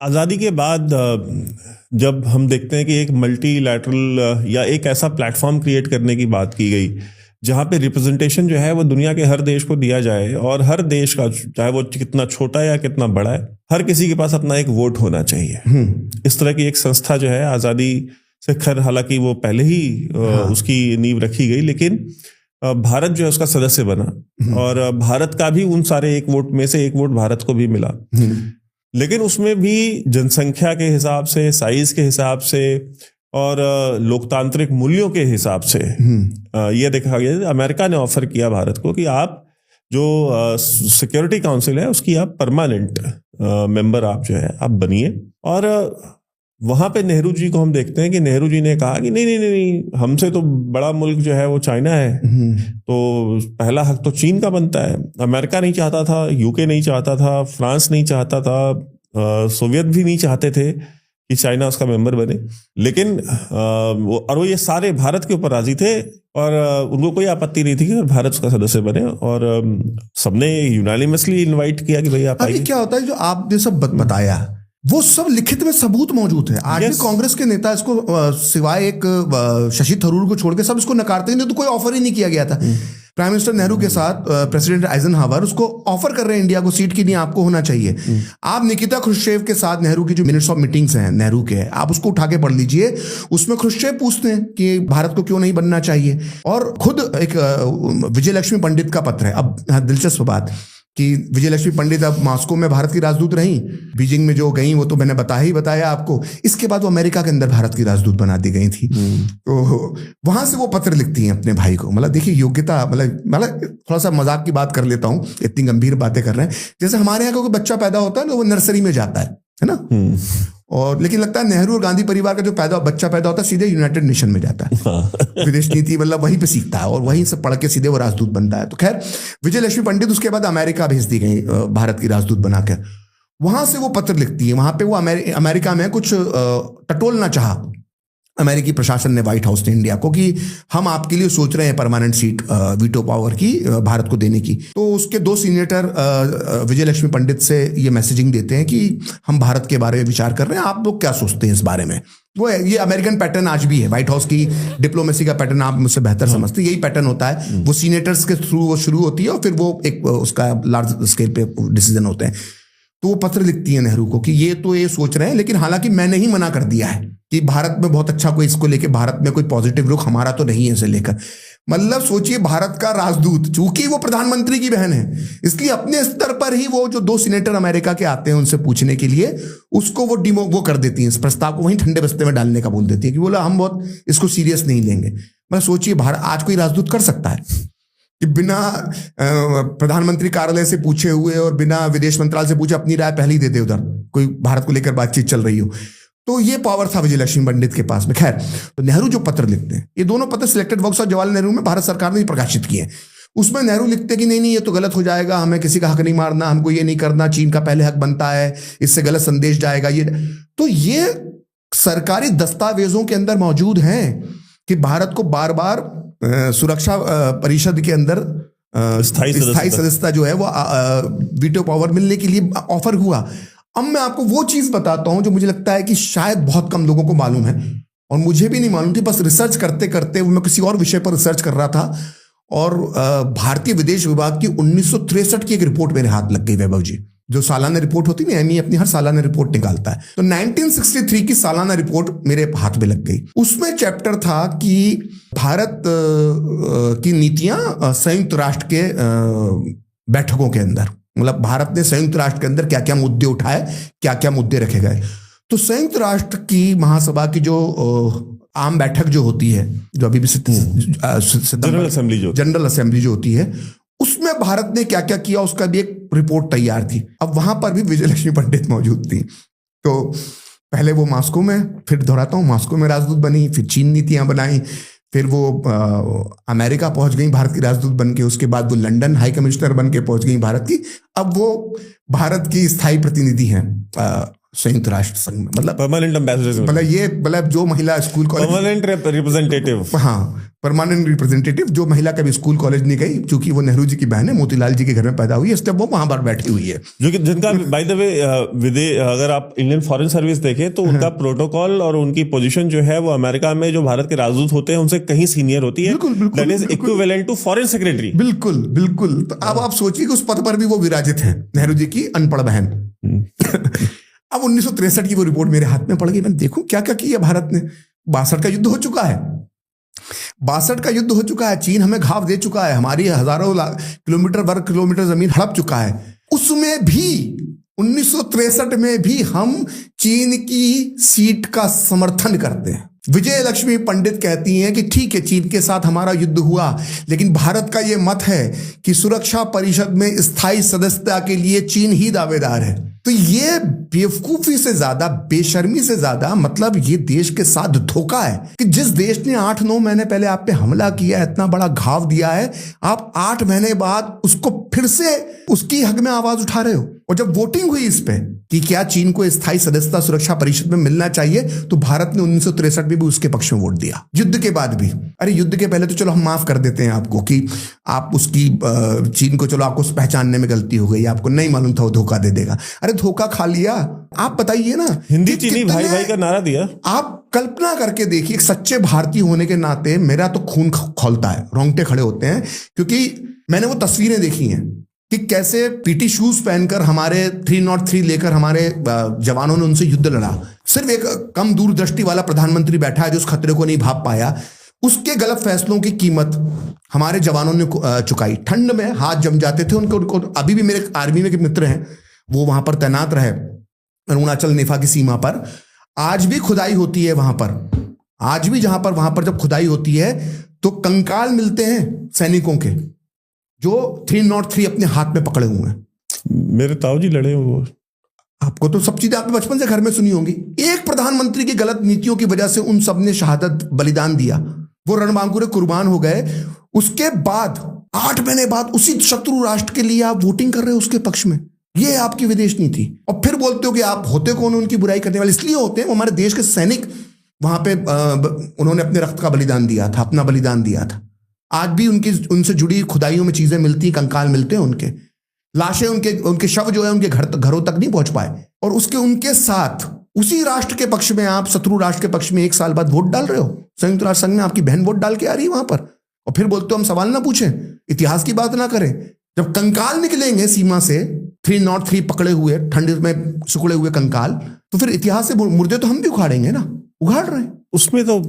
आज़ादी के बाद जब हम देखते हैं कि एक मल्टीलैटरल या एक ऐसा प्लेटफॉर्म क्रिएट करने की बात की गई जहाँ पे रिप्रेजेंटेशन जो है वो दुनिया के हर देश को दिया जाए, और हर देश का, चाहे वो कितना छोटा या कितना बड़ा है, हर किसी के पास अपना एक वोट होना चाहिए। इस तरह की एक संस्था जो है आज़ादी से, खैर हालांकि वो पहले ही उसकी नींव रखी गई, लेकिन भारत जो है उसका सदस्य बना और भारत का भी उन सारे एक वोट में से एक वोट भारत को भी मिला। लेकिन उसमें भी जनसंख्या के हिसाब से, साइज के हिसाब से और लोकतांत्रिक मूल्यों के हिसाब से यह देखा गया, अमेरिका ने ऑफर किया भारत को कि आप जो सिक्योरिटी काउंसिल है उसकी आप परमानेंट मेंबर आप जो है आप बनिए। और वहां पे नेहरू जी को हम देखते हैं कि नेहरू जी ने कहा कि नहीं नहीं नहीं, नहीं, हमसे तो बड़ा मुल्क जो है वो चाइना है, तो पहला हक तो चीन का बनता है। अमेरिका नहीं चाहता था, यूके नहीं चाहता था, फ्रांस नहीं चाहता था, सोवियत भी नहीं चाहते थे कि चाइना उसका मेंबर बने, लेकिन वो ये सारे भारत के ऊपर राजी थे और उनको कोई आपत्ति नहीं थी कि भारत उसका सदस्य बने, और सबने यूनानिमसली इनवाइट किया कि भाई आप आइए। क्या होता है जो आपने सब बताया वो सब लिखित में सबूत मौजूद है। आज भी कांग्रेस के नेता इसको सिवाय एक शशि थरूर को छोड़ के सब इसको नकारते हैं, तो कोई ऑफर ही नहीं किया गया था। प्राइम मिनिस्टर नेहरू के साथ प्रेसिडेंट आइजनहावर उसको ऑफर कर रहे हैं इंडिया को सीट की, नहीं आपको होना चाहिए। आप निकिता ख्रुश्चेव के साथ नेहरू की जो मिनट्स ऑफ मीटिंग्स हैं नेहरू के, आप उसको उठा के पढ़ लीजिए। उसमें ख्रुश्चेव पूछते हैं कि भारत को क्यों नहीं बनना चाहिए, और खुद एक विजय लक्ष्मी पंडित का पत्र है। अब दिलचस्प बात कि विजय लक्ष्मी पंडित अब मॉस्को में भारत की राजदूत रही, बीजिंग में जो गई वो तो मैंने बताया आपको। इसके बाद वो अमेरिका के अंदर भारत की राजदूत बना दी गई थी। तो वहां से वो पत्र लिखती हैं अपने भाई को। मतलब देखिए योग्यता, मतलब थोड़ा सा मजाक की बात कर लेता हूं, इतनी गंभीर बातें कर रहे हैं। जैसे हमारे यहाँ कोई बच्चा पैदा होता है ना, वो नर्सरी में जाता है ना, और लेकिन लगता है नेहरू और गांधी परिवार का जो बच्चा पैदा होता है सीधे यूनाइटेड नेशन में जाता है। विदेश नीति मतलब वहीं पे सीखता है और वहीं से पढ़ के सीधे वो राजदूत बनता है। तो खैर विजय लक्ष्मी पंडित उसके बाद अमेरिका भेज दी गई भारत की राजदूत बनाकर। वहां से वो पत्र लिखती है। वहां पे वो अमेरिका में कुछ टटोलना चाहा अमेरिकी प्रशासन ने, व्हाइट हाउस ने इंडिया को, कि हम आपके लिए सोच रहे हैं परमानेंट सीट वीटो पावर की भारत को देने की। तो उसके दो सीनेटर विजय लक्ष्मी पंडित से ये मैसेजिंग देते हैं कि हम भारत के बारे में विचार कर रहे हैं, आप लोग क्या सोचते हैं इस बारे में। वो ये अमेरिकन पैटर्न आज भी है, व्हाइट हाउस की डिप्लोमेसी का पैटर्न आप मुझसे बेहतर समझते हैं। यही पैटर्न होता है, वो सीनेटर्स के थ्रू वो शुरू होती है और फिर वो एक उसका लार्ज स्केल पे डिसीजन होते हैं। तो वो पत्र लिखती है नेहरू को कि ये सोच रहे हैं, लेकिन हालांकि मैंने ही मना कर दिया है कि भारत में बहुत अच्छा कोई इसको लेके, भारत में कोई पॉजिटिव रुख हमारा तो नहीं है इसे लेकर। मतलब सोचिए, भारत का राजदूत, चूंकि वो प्रधानमंत्री की बहन है, इसलिए अपने स्तर पर ही वो जो दो सीनेटर अमेरिका के आते हैं उनसे पूछने के लिए, उसको वो कर देती है, इस प्रस्ताव को वहीं ठंडे बस्ते में डालने का बोल देती है कि बोला हम बहुत इसको सीरियस नहीं लेंगे। मतलब सोचिए, भारत आज कोई राजदूत कर सकता है कि बिना प्रधानमंत्री कार्यालय से पूछे हुए और बिना विदेश मंत्रालय से पूछे अपनी राय पहले ही दे दे उधर कोई भारत को लेकर बातचीत चल रही हो। तो ये पावर था विजय लक्ष्मी पंडित के पास में। खैर, तो नेहरू जो पत्र लिखते हैं, ये दोनों पत्र selected works of Jawaharlal Nehru में भारत सरकार ने प्रकाशित किए हैं। उसमें नेहरू लिखते कि नहीं ये तो गलत हो जाएगा, हमें किसी का हक नहीं मारना, हमको ये नहीं करना, चीन का पहले हक बनता है, इससे गलत संदेश जाएगा। तो ये सरकारी दस्तावेजों के अंदर मौजूद है कि भारत को बार बार सुरक्षा परिषद के अंदर स्थायी सदस्यता जो है वो वीटो पावर मिलने के लिए ऑफर हुआ। अब मैं आपको वो चीज बताता हूं जो मुझे लगता है कि शायद बहुत कम लोगों को मालूम है, और मुझे भी नहीं मालूम थी। बस रिसर्च करते करते मैं किसी और विषय पर रिसर्च कर रहा था और भारतीय विदेश विभाग की 1963 की एक रिपोर्ट मेरे हाथ लग गई, वैभव जी, जो सालाना रिपोर्ट होती है ना, एमई अपनी हर सालाना रिपोर्ट निकालता है। तो 1963 की सालाना रिपोर्ट मेरे हाथ में लग गई। उसमें चैप्टर था कि भारत की नीतियां संयुक्त राष्ट्र के बैठकों के अंदर, मतलब भारत ने संयुक्त राष्ट्र के अंदर क्या क्या मुद्दे उठाए, क्या क्या मुद्दे रखे गए। तो संयुक्त राष्ट्र की महासभा की जो आम बैठक जो होती है, जो अभी भी जनरल असेंबली जो होती है, उसमें भारत ने क्या क्या किया उसका भी एक रिपोर्ट तैयार थी। अब वहां पर भी विजय लक्ष्मी पंडित मौजूद थी। तो पहले वो मॉस्को में, फिर दोहराता हूँ, मॉस्को में राजदूत बनी, फिर चीन नीतियां बनाई, फिर वो अमेरिका पहुंच गई भारत की राजदूत बन के, उसके बाद वो लंदन हाई कमिश्नर बन के पहुंच गई भारत की। अब वो भारत की स्थायी प्रतिनिधि हैं संयुक्त राष्ट्र संघ में, मतलब परमानेंट एम्बेसडर, मतलब ये, मतलब जो महिला स्कूल कॉलेज परमानेंट रिप्रेजेंटेटिव, हाँ, परमानेंट रिप्रेजेंटेटिव, जो महिला कभी स्कूल कॉलेज नहीं गई, क्योंकि वो नेहरू जी की बहन है, मोतीलाल जी के घर में पैदा हुई है, इसलिए वो वहां पर बैठी हुई है। जो कि जिनका बाय द वे अगर आप इंडियन फॉरेन सर्विस देखें तो उनका प्रोटोकॉल और उनकी पोजीशन जो है वो अमेरिका में जो भारत के राजदूत होते हैं उनसे कहीं सीनियर होती है। That is equivalent to foreign secretary. बिल्कुल बिल्कुल। तो अब आप सोचिए कि उस पद पर भी वो विराजित हैं, नेहरू जी की अनपढ़ बहन। अब 1963 की वो रिपोर्ट मेरे हाथ में पड़ गई, मैं देखूं क्या क्या किया भारत ने। 62 का युद्ध हो चुका है, 62 का युद्ध हो चुका है, चीन हमें घाव दे चुका है, हमारी हजारों वर्ग किलोमीटर जमीन हड़प चुका है। उसमें भी 1963 में भी हम चीन की सीट का समर्थन करते हैं। विजय लक्ष्मी पंडित कहती हैं कि ठीक है, चीन के साथ हमारा युद्ध हुआ, लेकिन भारत का यह मत है कि सुरक्षा परिषद में स्थायी सदस्यता के लिए चीन ही दावेदार है। तो ये बेवकूफी से ज्यादा, बेशर्मी से ज्यादा, मतलब ये देश के साथ धोखा है कि जिस देश ने 8-9 महीने पहले आप पे हमला किया, इतना बड़ा घाव दिया है, आप 8 महीने बाद उसको फिर से उसकी हक में आवाज उठा रहे हो। और जब वोटिंग हुई इस पे कि क्या चीन को स्थायी सदस्यता सुरक्षा परिषद में मिलना चाहिए, तो भारत ने 1963 में भी उसके पक्ष में वोट दिया। युद्ध के बाद भी, अरे युद्ध के पहले तो चलो हम माफ कर देते हैं आपको कि आप उसकी चीन को, चलो आपको पहचानने में गलती हो गई, आपको नहीं मालूम था वो धोखा दे देगा। अरे धोखा खा लिया। आप बताइए ना, हिंदी चीनी भाई भाई का नारा दिया। आप कल्पना करके देखिए, एक सच्चे भारतीय होने के नाते मेरा तो खून खौलता है, रोंगटे खड़े होते हैं, क्योंकि मैंने वो तस्वीरें देखी हैं कि कैसे पीटी शूज पहनकर हमारे 303 लेकर हमारे जवानों ने उनसे युद्ध लड़ा। सिर्फ एक कम दूरदृष्टि वाला प्रधानमंत्री बैठा है जो उस खतरे को नहीं भाप पाया। उसके गलत फैसलों की कीमत हमारे जवानों ने चुकाई। ठंड में हाथ जम जाते थे उनको। अभी भी मेरे आर्मी में के मित्र हैं, वो वहां पर तैनात रहे अरुणाचल नेफा की सीमा पर। आज भी खुदाई होती है वहां पर, आज भी वहां पर जब खुदाई होती है तो कंकाल मिलते हैं सैनिकों के जो 303 अपने हाथ में पकड़े हुए हैं। मेरे ताऊ जी लड़े वो। आपको तो सब चीजें आपने बचपन से घर में सुनी होंगी। एक प्रधानमंत्री की गलत नीतियों की वजह से उन सब ने शहादत बलिदान दिया, वो रणबांकुरे कुर्बान हो गए। उसके बाद 8 महीने बाद उसी शत्रु राष्ट्र के लिए आप वोटिंग कर रहे हो उसके पक्ष में। ये आपकी विदेश नीति। और फिर बोलते हो कि आप होते कौन, उनकी बुराई करने वाले। इसलिए होते हैं, वो हमारे देश के सैनिक वहां पे उन्होंने अपने रक्त का बलिदान दिया था, अपना बलिदान दिया था। आज भी उनसे जुड़ी खुदाइयों में चीजें मिलती, कंकाल मिलते हैं, उनके लाशें, उनके शव जो है उनके घरों तक नहीं पहुंच पाए। और उनके साथ उसी राष्ट्र के पक्ष में आप शत्रु राष्ट्र के पक्ष में 1 साल बाद वोट डाल रहे हो। संयुक्त राष्ट्र संघ में आपकी बहन वोट डाल के आ रही है वहां पर, और फिर बोलते हो हम सवाल ना पूछें, इतिहास की बात ना करें। जब कंकाल निकलेंगे सीमा से 303 पकड़े हुए, ठंड में सुखड़े हुए कंकाल, तो फिर इतिहास से मुर्दे तो हम भी उखाड़ेंगे ना, उखाड़ रहे हैं। उसमें तो